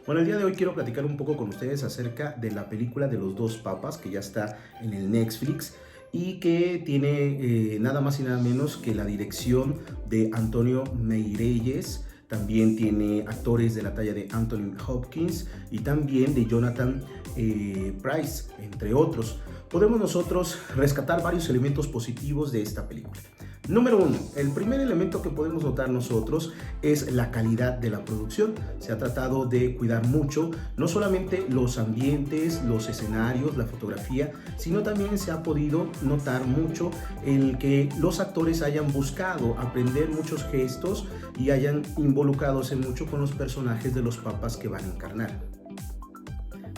Bueno, el día de hoy quiero platicar un poco con ustedes acerca de la película de los dos papas que ya está en el Netflix y que tiene nada más y nada menos que la dirección de Antonio Meirelles. También tiene actores de la talla de Anthony Hopkins y también de Jonathan Pryce, entre otros. Podemos nosotros rescatar varios elementos positivos de esta película. Número 1, el primer elemento que podemos notar nosotros es la calidad de la producción. Se ha tratado de cuidar mucho, no solamente los ambientes, los escenarios, la fotografía, sino también se ha podido notar mucho el que los actores hayan buscado aprender muchos gestos y hayan involucradose mucho con los personajes de los papas que van a encarnar.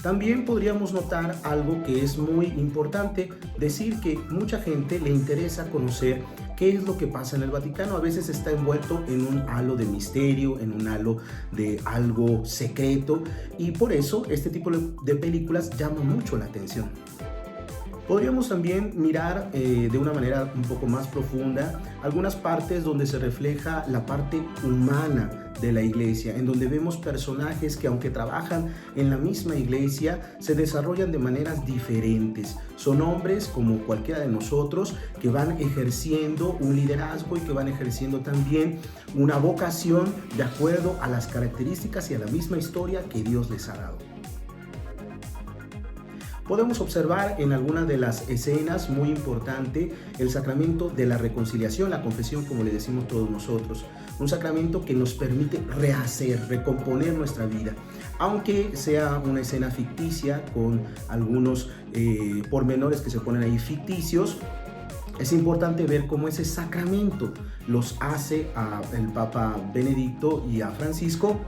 También podríamos notar algo que es muy importante, decir que mucha gente le interesa conocer qué es lo que pasa en el Vaticano. A veces está envuelto en un halo de misterio, en un halo de algo secreto, y por eso este tipo de películas llama mucho la atención. Podríamos también mirar de una manera un poco más profunda algunas partes donde se refleja la parte humana de la iglesia, en donde vemos personajes que, aunque trabajan en la misma iglesia, se desarrollan de maneras diferentes. Son hombres como cualquiera de nosotros que van ejerciendo un liderazgo y que van ejerciendo también una vocación de acuerdo a las características y a la misma historia que Dios les ha dado. Podemos observar en algunas de las escenas muy importante el sacramento de la reconciliación, la confesión, como le decimos todos nosotros. Un sacramento que nos permite rehacer, recomponer nuestra vida. Aunque sea una escena ficticia con algunos pormenores que se ponen ahí ficticios, es importante ver cómo ese sacramento los hace al Papa Benedicto y a Francisco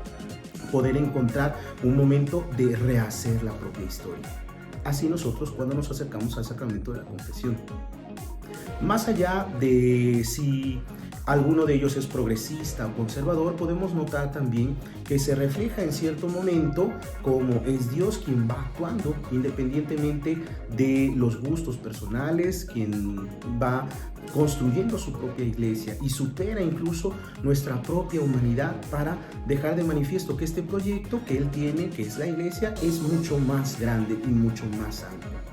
poder encontrar un momento de rehacer la propia historia. Así nosotros cuando nos acercamos al sacramento de la confesión. Más allá de si alguno de ellos es progresista o conservador, podemos notar también que se refleja en cierto momento cómo es Dios quien va actuando independientemente de los gustos personales, quien va construyendo su propia iglesia y supera incluso nuestra propia humanidad para dejar de manifiesto que este proyecto que él tiene, que es la iglesia, es mucho más grande y mucho más amplio.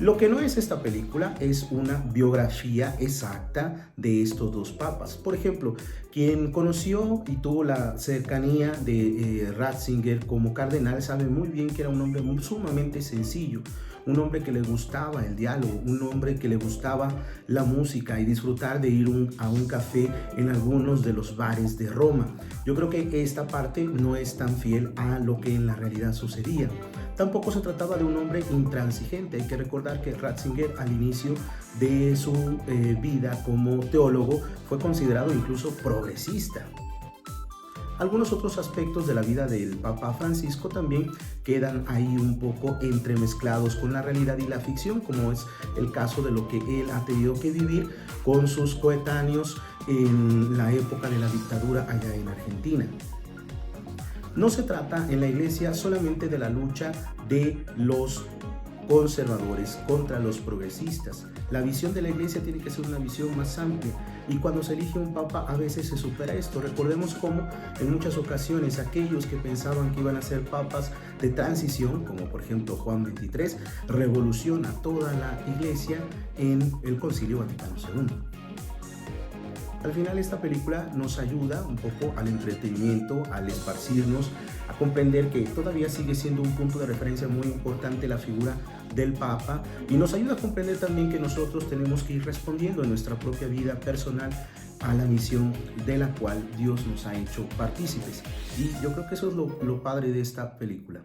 Lo que no es esta película es una biografía exacta de estos dos papas. Por ejemplo, quien conoció y tuvo la cercanía de Ratzinger como cardenal sabe muy bien que era un hombre sumamente sencillo, un hombre que le gustaba el diálogo, un hombre que le gustaba la música y disfrutar de ir a un café en algunos de los bares de Roma. Yo creo que esta parte no es tan fiel a lo que en la realidad sucedía. Tampoco se trataba de un hombre intransigente. Hay que recordar que Ratzinger al inicio de su vida como teólogo fue considerado incluso progresista. Algunos otros aspectos de la vida del Papa Francisco también quedan ahí un poco entremezclados con la realidad y la ficción, como es el caso de lo que él ha tenido que vivir con sus coetáneos en la época de la dictadura allá en Argentina. No se trata en la iglesia solamente de la lucha de los conservadores contra los progresistas. La visión de la iglesia tiene que ser una visión más amplia y cuando se elige un papa a veces se supera esto. Recordemos cómo en muchas ocasiones aquellos que pensaban que iban a ser papas de transición, como por ejemplo Juan XXIII, revoluciona toda la iglesia en el Concilio Vaticano II. Al final esta película nos ayuda un poco al entretenimiento, al esparcirnos, a comprender que todavía sigue siendo un punto de referencia muy importante la figura del Papa y nos ayuda a comprender también que nosotros tenemos que ir respondiendo en nuestra propia vida personal a la misión de la cual Dios nos ha hecho partícipes. Y yo creo que eso es lo padre de esta película.